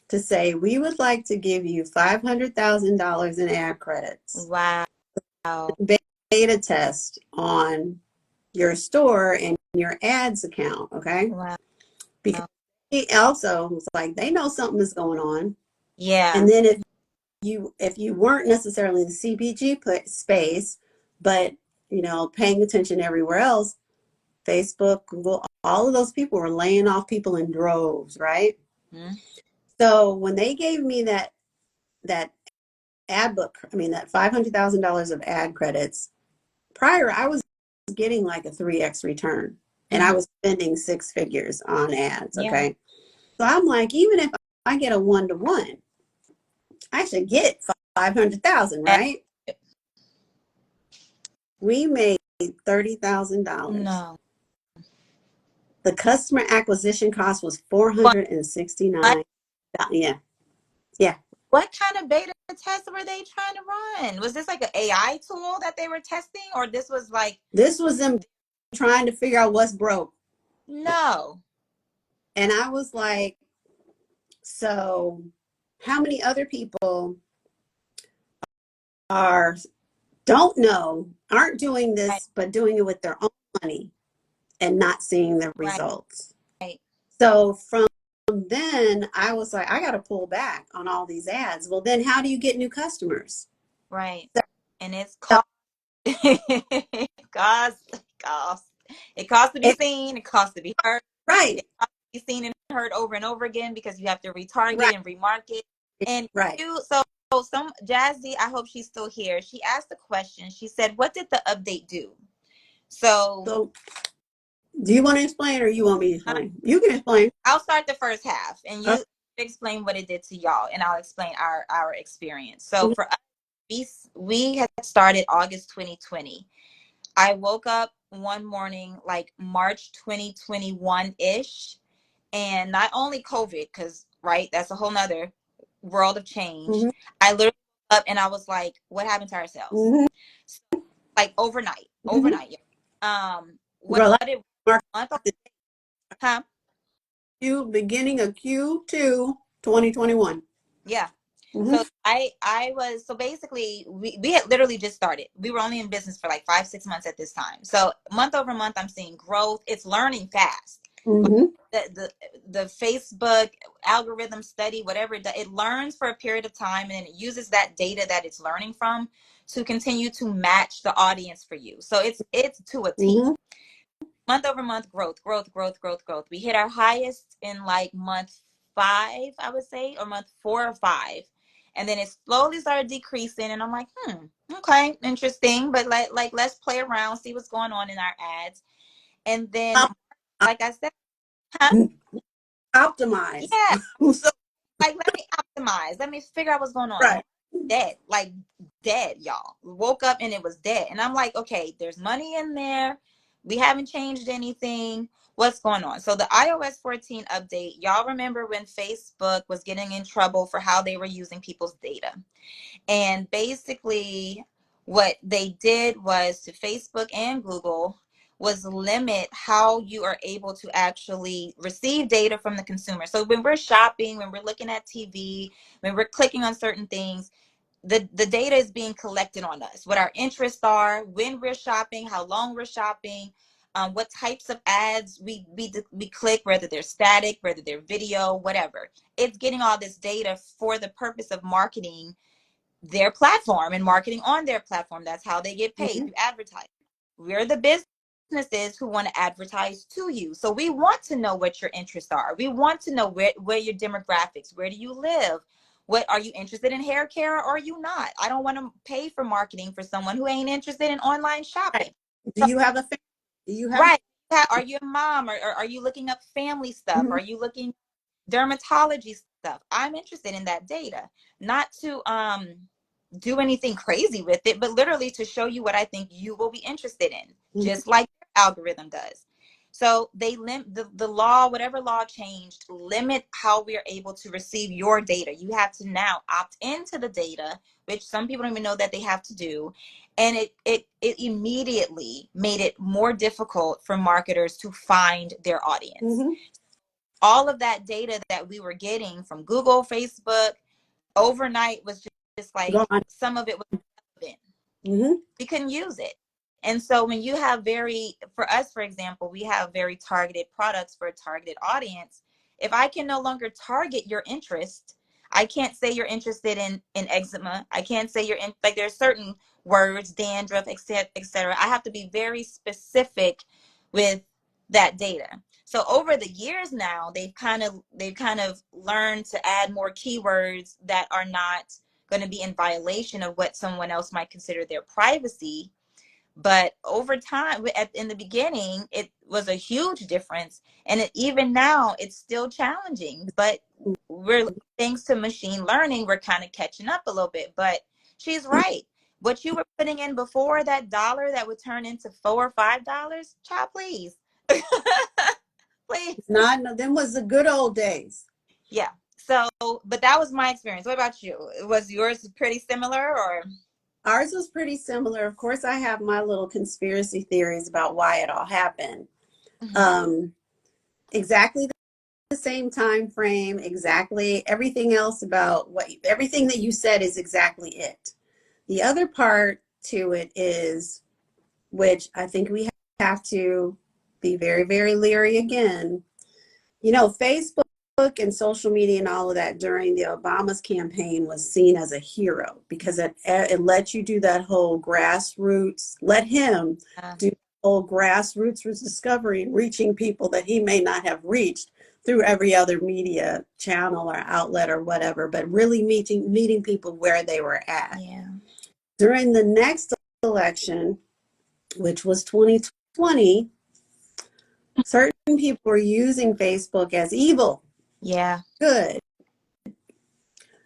to say, we would like to give you $500,000 in ad credits. Wow. Beta test on your store and your ads account, okay? Wow. Because he also was like, they know something is going on. Yeah. And then if you weren't necessarily in the CPG space, but paying attention everywhere else, Facebook, Google, all of those people were laying off people in droves, right? Mm-hmm. So when they gave me that ad book, I mean that $500,000 of ad credits, prior I was getting like a 3x return, and I was spending six figures on ads. Yeah. Okay, so I'm like, even if I get a 1-to-1, I should get 500,000, right? We made $30,000. No. The customer acquisition cost was What? $469. Yeah, yeah. What kind of beta test were they trying to run? Was this like an AI tool that they were testing, or this was like? This was them trying to figure out what's broke. No. And I was like, so how many other people are don't know, aren't doing Right. this, but doing it with their own money and not seeing the Right. results? So from then I was like, I got to pull back on all these ads. Well, then how do you get new customers? Right. And it's So cost. It costs. It costs to be it, seen. It costs to be heard. right, It costs to be seen and heard over and over again because you have to retarget right, and remarket. And right. some Jazzy, I hope she's still here. She asked a question. She said, "What did the update do?" So So do you want to explain, or you want me to explain? You can explain. I'll start the first half, and Okay. you explain what it did to y'all, and I'll explain our experience. So for us, we had started August 2020. I woke up one morning like March 2021 ish, and not only COVID, because right, that's a whole nother world of change. Mm-hmm. I literally woke up and I was like, "What happened to ourselves?" Mm-hmm. So, like overnight, Mm-hmm. overnight. What Girl, it mark month? the Huh? beginning of Q2 2021. Yeah. Mm-hmm. So I was so basically we had literally just started. We were only in business for like 5-6 months at this time. So month over month I'm seeing growth. It's learning fast. Mm-hmm. The Facebook algorithm study, whatever it learns for a period of time, and it uses that data that it's learning from to continue to match the audience for you. So it's to a T. Mm-hmm. Month over month growth, growth, growth, growth, growth. We hit our highest in like month 5, I would say, or month 4 or 5. And then it slowly started decreasing. And I'm like, okay, interesting. But let's play around, see what's going on in our ads. And then, like I said, huh? Optimize. Yeah. So, Like, let me optimize. Let me figure out what's going on. And right. dead, like dead, y'all. Woke up and it was dead. And I'm like, okay, there's money in there. We haven't changed anything. What's going on? So the iOS 14 update, y'all remember when Facebook was getting in trouble for how they were using people's data. And basically what they did was to Facebook and Google was limit how you are able to actually receive data from the consumer. So when we're shopping, when we're looking at TV, when we're clicking on certain things, the data is being collected on us, what our interests are, when we're shopping, how long we're shopping, what types of ads we click, whether they're static, whether they're video, whatever. It's getting all this data for the purpose of marketing their platform and marketing on their platform. That's how they get paid Mm-hmm. to advertise. We're the businesses who want to advertise to you. So we want to know what your interests are. We want to know where your demographics, where do you live? What are you interested in hair care or are you not? I don't want to pay for marketing for someone who ain't interested in online Right. shopping. Do So, you have a family? Do you have? right. Are you a mom or are you looking up family stuff? Mm-hmm. Are you looking dermatology stuff? I'm interested in that data, not to do anything crazy with it, but literally to show you what I think you will be interested in, Mm-hmm. just like your algorithm does. So they the law, whatever law changed, limit how we are able to receive your data. You have to now opt into the data, which some people don't even know that they have to do. And it immediately made it more difficult for marketers to find their audience. Mm-hmm. All of that data that we were getting from Google, Facebook, overnight was just like Gone. some of it was irrelevant. Mm-hmm. We couldn't use it. And so when you have for us, for example, we have very targeted products for a targeted audience. If I can no longer target your interest, I can't say you're interested in eczema. I can't say you're in, like, there's certain words, dandruff, etc. I have to be very specific with that data. So over the years now, they've kind of learned to add more keywords that are not going to be in violation of what someone else might consider their privacy. But over time, in the beginning, it was a huge difference. And even now, it's still challenging. But thanks to machine learning, we're kind of catching up a little bit. But she's right. What you were putting in before, that dollar that would turn into $4 or $5, child, please. Please. Not, no, them was the good old days. Yeah. So, but that was my experience. What about you? Was yours pretty similar, or? Ours was pretty similar. Of course, I have my little conspiracy theories about why it all happened. Mhm. Exactly the same time frame, exactly everything else about everything that you said is exactly it. The other part to it is, which I think we have to be very, very leery again. You know, Facebook and social media and all of that during the Obama's campaign was seen as a hero because it let you do that whole grassroots, let him do the whole grassroots discovery and reaching people that he may not have reached through every other media channel or outlet or whatever, but really meeting people where they were at. Yeah. During the next election, which was 2020, certain people were using Facebook as evil. Yeah. Good.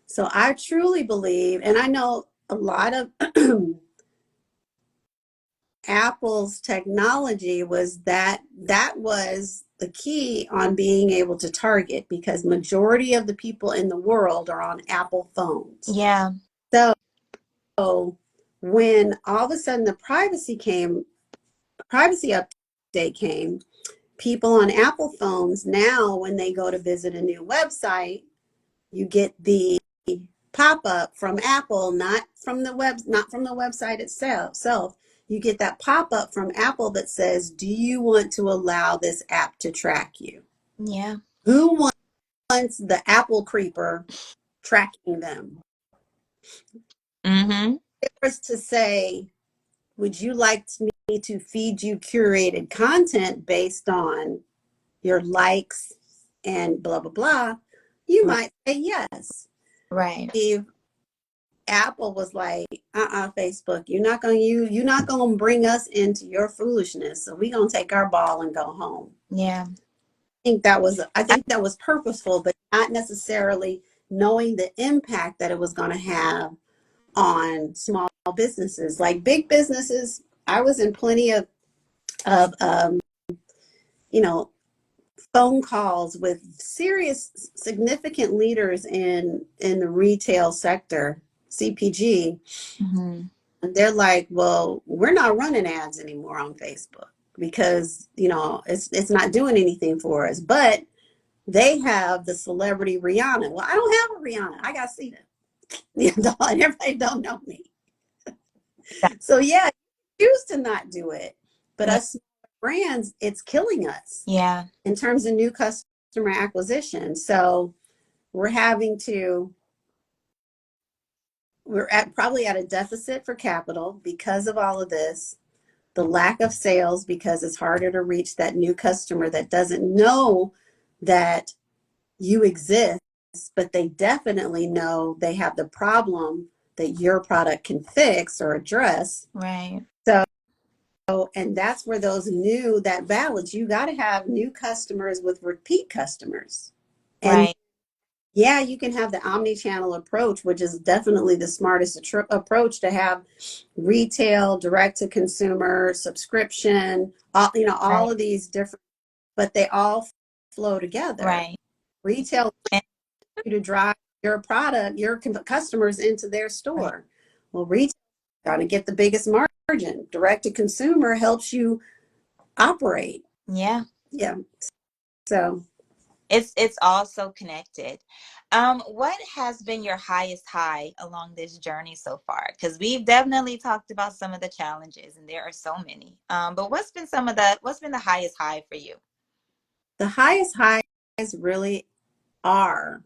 So I truly believe, and I know a lot of Apple's technology was that was the key on being able to target because majority of the people in the world are on Apple phones. Yeah. So when all of a sudden the privacy update came, people on Apple phones now when they go to visit a new website, you get the pop-up from Apple, not from the website itself. You get that pop-up from Apple that says, do you want to allow this app to track you? Yeah. Who wants the Apple creeper tracking them? Mm-hmm. It was to say, would you like me to feed you curated content based on your likes and blah, blah, blah? You might say yes. Right. If Apple was like, Facebook, you're not gonna bring us into your foolishness. So we're gonna take our ball and go home. Yeah. I think that was purposeful, but not necessarily knowing the impact that it was gonna have on small businesses. Like big businesses, I was in plenty of you know, phone calls with serious, significant leaders in the retail sector, CPG. Mm-hmm. And they're like, well, we're not running ads anymore on Facebook because, it's not doing anything for us. But they have the celebrity Rihanna. Well, I don't have a Rihanna. I got Ceata. And everybody don't know me. So yeah, choose to not do it. But Yeah. us brands, it's killing us Yeah. in terms of new customer acquisition. So we're probably at a deficit for capital because of all of this, the lack of sales because it's harder to reach that new customer that doesn't know that you exist, but they definitely know they have the problem that your product can fix or address. Right. And that's where that balance, you got to have new customers with repeat customers. And Right. yeah, you can have the omni-channel approach, which is definitely the smartest approach to have retail, direct to consumer, subscription, all Right. of these different but they all flow together. Right. Retail And, you to drive your product, your customers into their right. store. Well, retail got to get the biggest margin. Direct to consumer helps you operate. Yeah. Yeah. So It's all so connected. What has been your highest high along this journey so far? Because we've definitely talked about some of the challenges, and there are so many. But what's been the highest high for you? the highest highs really are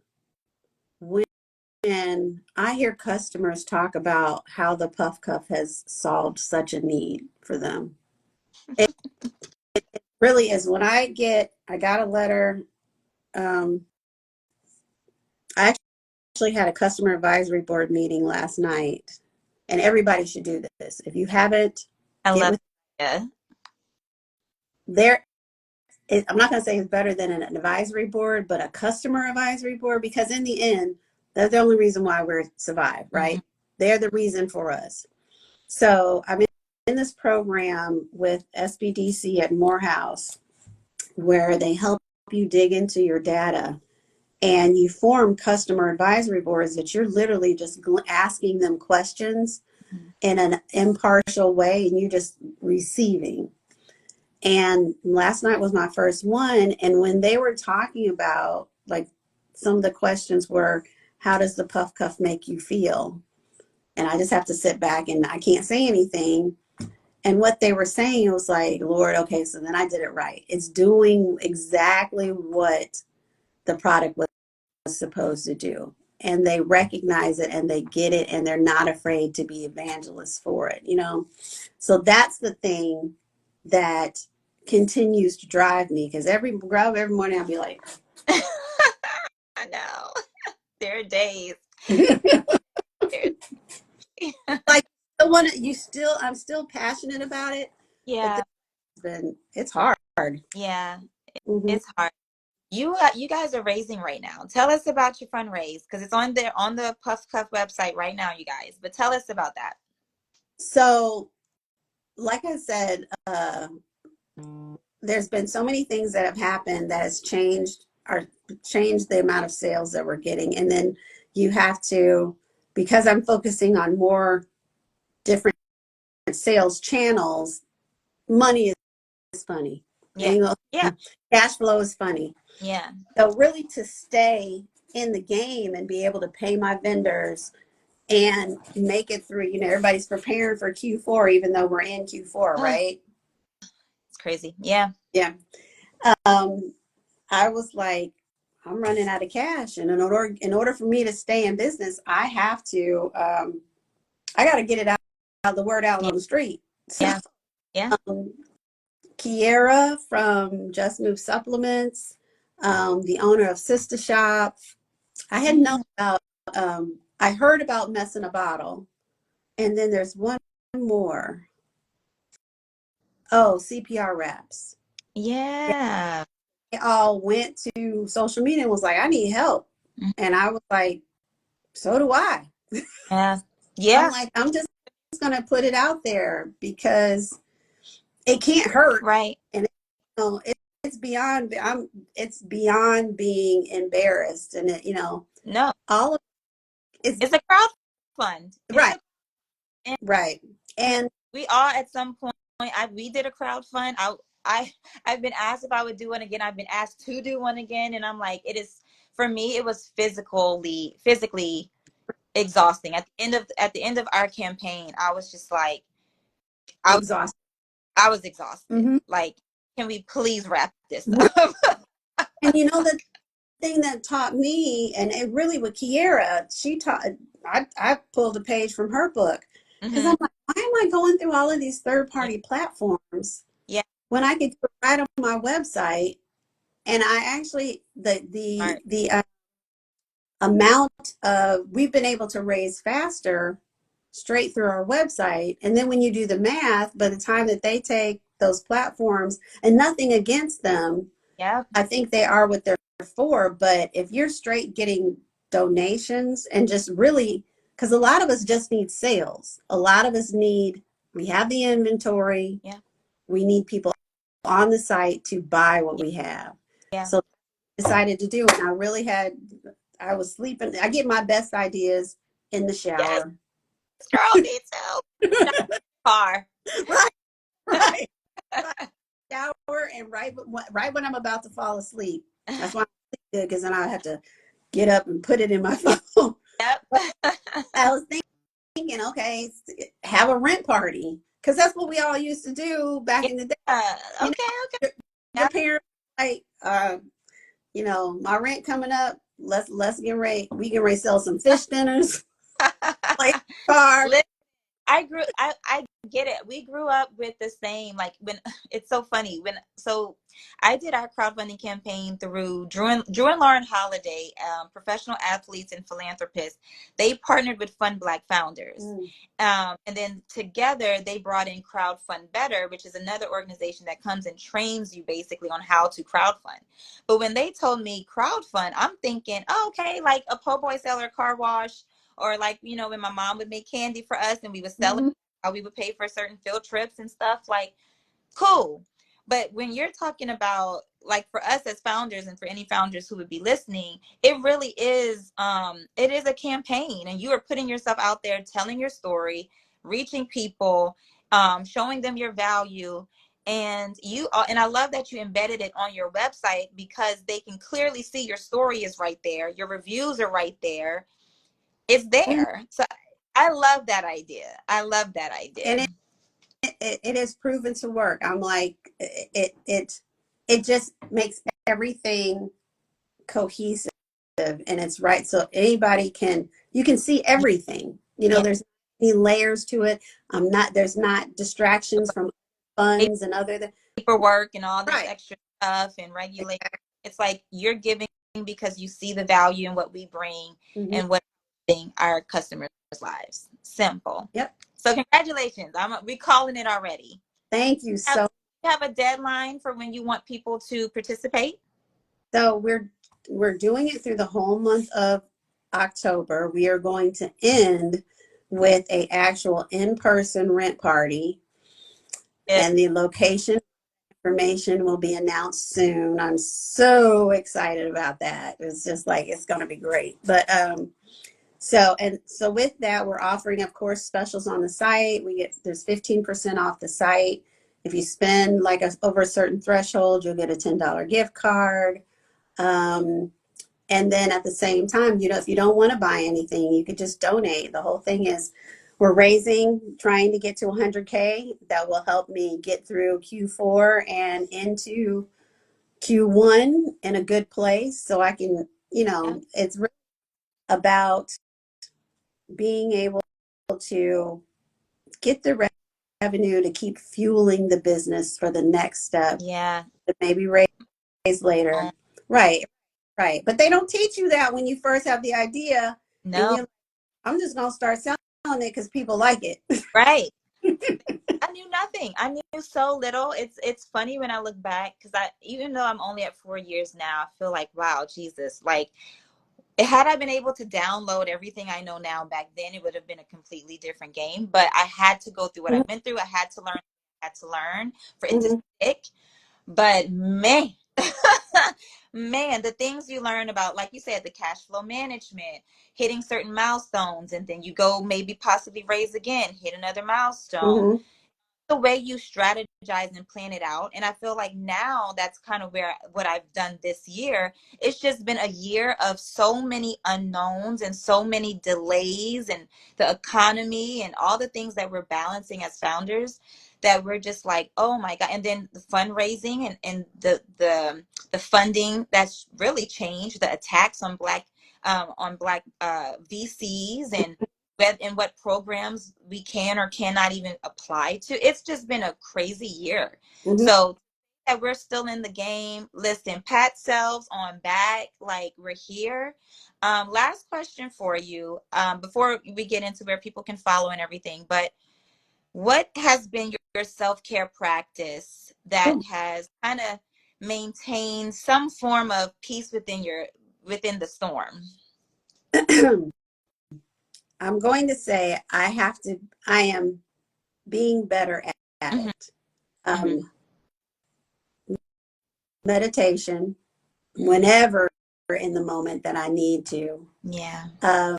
when I hear customers talk about how the PuffCuff has solved such a need for them. It really is. When I got a letter. I actually had a customer advisory board meeting last night, and everybody should do this. If you haven't, I get love with it. there. I'm not going to say it's better than an advisory board, but a customer advisory board, because in the end, that's the only reason why we're survive, Hmm. right? They're the reason for us. So I'm in this program with SBDC at Morehouse, where they help you dig into your data and you form customer advisory boards that you're literally just asking them questions in an impartial way and you just receiving. And last night was my first one. And when they were talking about, like, some of the questions were, how does the Puff Cuff make you feel? And I just have to sit back and I can't say anything. And what they were saying, it was like, Lord, okay, so then I did it right. It's doing exactly what the product was supposed to do. And they recognize it and they get it and they're not afraid to be evangelists for it, you know? So that's the thing that continues to drive me because every morning I'll be like, I know. There are days. There, like, I'm still passionate about it, but yeah, it's hard. yeah. Mm-hmm. It's hard. You guys are raising right now. Tell us about your fundraise because it's on there on the PuffCuff website right now, you guys. But tell us about that. So, like I said, there's been so many things that have happened that has changed the amount of sales that we're getting. And then you have to, because I'm focusing on more different sales channels, money is funny. Yeah, And, you yeah, know, cash flow is funny. yeah. So really to stay in the game and be able to pay my vendors and make it through, everybody's preparing for Q4, even though we're in Q4, Oh, right? it's crazy. Yeah, Yeah. Um, I was like, I'm running out of cash, and in order for me to stay in business, I have to I got to get it out the word out yeah, on the street. So yeah, yeah. um, Kiera from Just Move Supplements, the owner of Sister Shop, I had known Mm, about. I heard about Mess in a Bottle, and then there's one more. Oh, CPR reps. yeah. They all went to social media and was like, I need help. Mm, And I was like, so do I. yeah, I'm yeah. like, I'm just going to put it out there because it can't hurt. Right. And it's beyond, it's beyond being embarrassed. And No, all of it's it's a crowd fund. It's right, a and right. And we all at some point. We did a crowd fund. I I've been asked if I would do one again. I've been asked to do one again, and I'm like, it is for me. It was physically exhausting. At the end of our campaign, I was just like, I exhausted. I was exhausted. Mm-hmm. Like, can we please wrap this up? And the thing that taught me, and it really with Kiera, she taught. I pulled a page from her book because Hmm. I'm like, why am I going through all of these third Yeah, party platforms yeah, when I could do it right on my website? And I actually smart. the amount of we've been able to raise faster straight through our website, and then when you do the math, by the time that they take those platforms, and nothing against them, Yeah, I think they are what they're for. But if you're straight getting donations and just really, because a lot of us just need sales. A lot of us we have the inventory. yeah, We need people on the site to buy what we have. Yeah. So I decided to do it. And I was sleeping. I get my best ideas in the Yes, shower. girl, me too. Not far. Right, right. Right. Shower and right when I'm about to fall asleep. That's why I'm good, because then I have to get up and put it in my phone. Yep. I was thinking, okay, have a rent party, because that's what we all used to do back in the day. You know, Okay, okay. your parents like, my rent coming up. Let's get ready. We can ready to sell some fish dinners, play cards. Yep. I get it. We grew up with the same, like, when it's so funny so I did our crowdfunding campaign through Drew and Lauren Holiday, professional athletes and philanthropists. They partnered with Fund Black Founders. And then together they brought in Crowdfund Better, which is another organization that comes and trains you basically on how to crowdfund. But when they told me crowdfund, I'm thinking, oh, okay, like a po' boy seller car wash, or like, when my mom would make candy for us and we would sell it, how we would pay for certain field trips and stuff, like, cool. But when you're talking about, like, for us as founders, and for any founders who would be listening, it really is, it is a campaign, and you are putting yourself out there, telling your story, reaching people, showing them your value. And I love that you embedded it on your website, because they can clearly see your story is right there. Your reviews are right there. It's there. So I love that idea. I love that idea. And it has proven to work. I'm like, it just makes everything cohesive, and it's right. So you can see everything. Yeah. There's any layers to it. There's not distractions from funds and other. Paperwork and all this Right. extra stuff and regulate. It's like you're giving because you see the value in what we bring and what our customers' lives. Simple. Yep. So congratulations. We calling it already. Thank you. You have a deadline for when you want people to participate? So we're doing it through the whole month of October. We are going to end with a actual in-person rent party, and the location information will be announced soon. I'm so excited about that. It's just like, it's going to be great. But so with that, we're offering, of course, specials on the site. There's 15% off the site. If you spend over a certain threshold, you'll get a $10 gift card. And then at the same time, if you don't want to buy anything, you could just donate. The whole thing is, we're trying to get to 100K. That will help me get through Q4 and into Q1 in a good place. So I can, it's really about being able to get the revenue to keep fueling the business for the next step. Yeah. That maybe raise later. Right. Right. But they don't teach you that when you first have the idea. No. And you're like, I'm just going to start selling it because people like it. Right. I knew nothing. I knew so little. It's funny when I look back, because even though I'm only at 4 years now, I feel like, wow, Jesus, like, had I been able to download everything I know now back then, it would have been a completely different game. But I had to go through what I've been through. I had to learn for it to stick. But man, man, the things you learn about, like you said, the cash flow management, hitting certain milestones, and then you go maybe possibly raise again, hit another milestone. The way you strategize and plan it out. And I feel like now that's kind of what I've done this year. It's just been a year of so many unknowns and so many delays, and the economy and all the things that we're balancing as founders, that we're just like, oh my God. And then the fundraising and the funding that's really changed, the attacks on black VCs, and what programs we can or cannot even apply to. It's just been a crazy year. So that we're still in the game. Listen, pat selves on back, like, we're here. Last question for you, before we get into where people can follow and everything. But what has been your self-care practice that has kind of maintained some form of peace within the storm? I'm going to say I am being better at it. meditation whenever in the moment that I need to. Yeah. Um,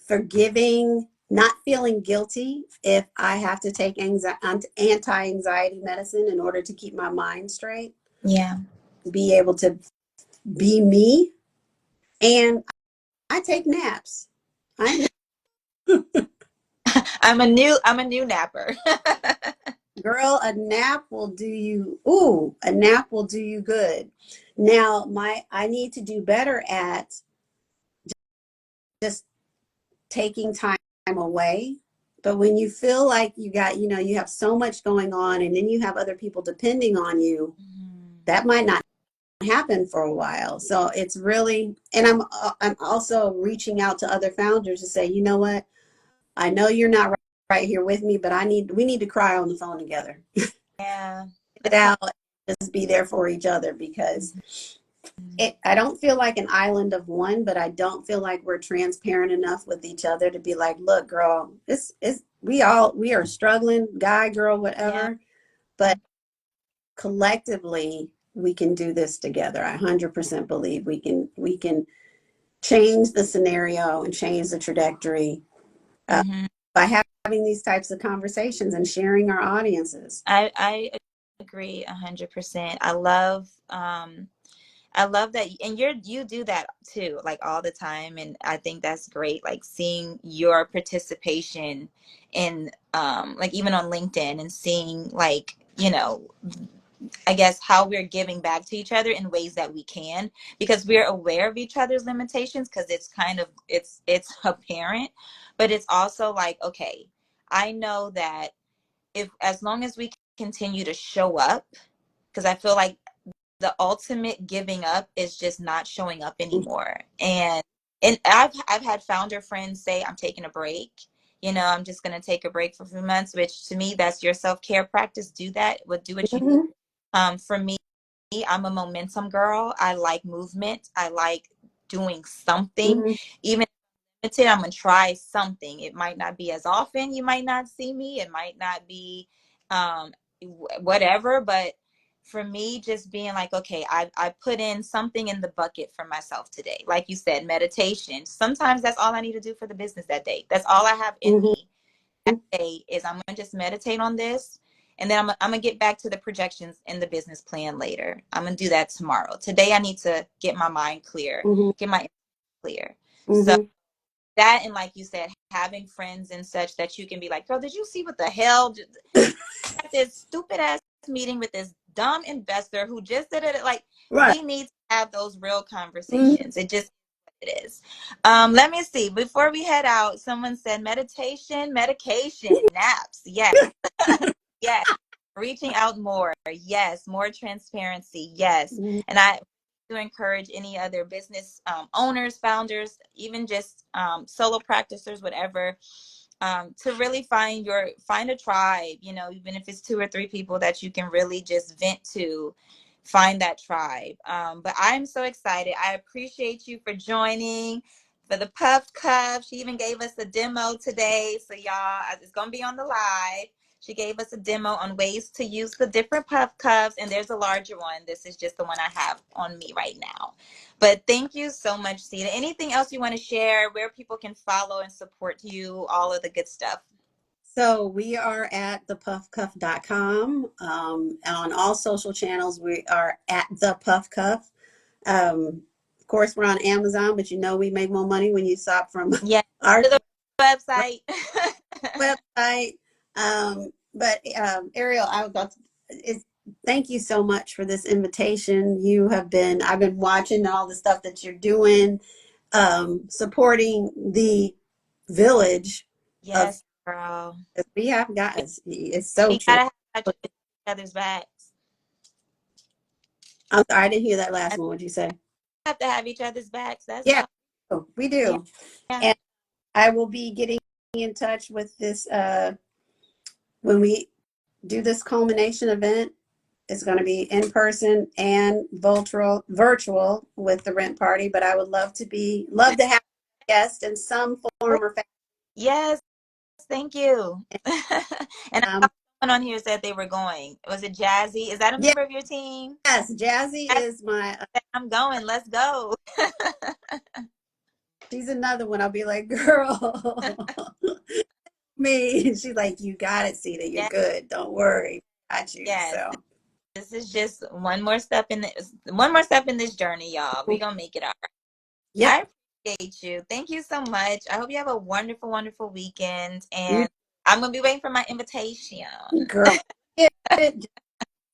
Forgiving, not feeling guilty if I have to take anti-anxiety medicine in order to keep my mind straight, Yeah. be able to be me. And I take naps. I I'm a new napper. Girl, a nap will do you. Ooh, a nap will do you good. Now, I need to do better at just taking time away. But when you feel like you have so much going on, and then you have other people depending on you, Mhm. that might not happen for a while. So it's really, and I'm also reaching out to other founders to say, you know what? I know you're not right here with me, but we need to cry on the phone together. Yeah. Get out, just be there for each other, because I don't feel like an island of one, but I don't feel like we're transparent enough with each other to be like, look, girl, we are struggling, guy, girl, Yeah. whatever, but collectively we can do this together. I 100% believe we can change the scenario and change the trajectory uh, Hmm. by having these types of conversations and sharing our audiences. I agree 100%. I love that, and you do that too, like all the time, and I think that's great. Like seeing your participation in, like even on LinkedIn, and seeing like I guess how we're giving back to each other in ways that we can, because we're aware of each other's limitations, because it's apparent, but it's also like, okay, I know that if as long as we continue to show up, because I feel like the ultimate giving up is just not showing up anymore. And I've had founder friends say, I'm taking a break. I'm just gonna take a break for a few months, which to me, that's your self-care practice. Do that. Do what you Mm-hmm. for me, I'm a momentum girl. I like movement. I like doing something. Mm-hmm. Even if I'm gonna try something. It might not be as often. You might not see me. It might not be um whatever, but for me, just being like, okay, I put in something in the bucket for myself today. Like you said, meditation. Sometimes that's all I need to do for the business that day. That's all I have in Mm-hmm. me that day, is I'm gonna just meditate on this, and then I'm gonna get back to the projections and the business plan later. I'm gonna do that tomorrow. Today I need to get my mind clear, Mm-hmm. get my clear. So Mm-hmm. that, and like you said, having friends and such that you can be like, girl, did you see what the hell? At this stupid ass meeting with this dumb investor who just did it. Like, Right. we need to have those real Mm-hmm. conversations. It is. Let me see. Before we head out, someone said meditation, medication, naps. Yes. Yes. Reaching out more. Yes. More transparency. Yes. And I do encourage any other business owners, founders, even just solo practitioners, whatever, to really find a tribe, even if it's two or three people that you can really just vent to. Find that tribe. But I'm so excited. I appreciate you for joining for the Puff Cuff. She even gave us a demo today. So y'all, it's gonna be on the live. She gave us a demo on ways to use the different Puff Cuffs, and there's a larger one. This is just the one I have on me right now. But thank you so much, Ceata. Anything else you want to share, where people can follow and support you, all of the good stuff? So we are at thepuffcuff.com. On all social channels, we are at thepuffcuff. Of course, we're on Amazon, but we make more money when you shop from Yeah, our to the website. website. But Arielle, thank you so much for this invitation. I've been watching all the stuff that you're doing, supporting the village of Yes, girl. we have guys. It's so We true. gotta have each other's backs. I'm sorry, I didn't hear that last I one. What'd you say? have to have each other's backs. That's Yeah, all. we Yeah, do. yeah. And I will be getting in touch with this when we do this culmination event. It's going to be in person and virtual with the rent party. But I would love to have a guest in some form or fashion. Yes, thank you. And I Um, on here said they were going. Was it Jazzy? Is that a member of your team? Yes, Jazzy Jazzy is my. said, I'm going. Let's go. She's another one. I'll be like, girl, me. She's like, you got it, Ceata. You're Yes, good. Don't worry. Got you. yes. So. This is just one more step in this journey, y'all. We're gonna make it all right. Yep. I appreciate you. Thank you so much. I hope you have a wonderful, wonderful weekend. You, And I'm gonna be waiting for my invitation. girl.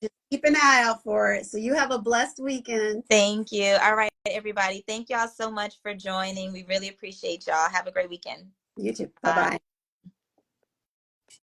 Just keep an eye out for it. So you have a blessed weekend. Thank you. All right, everybody. Thank y'all so much for joining. We really appreciate y'all. Have a great weekend. You too. Bye Bye. bye.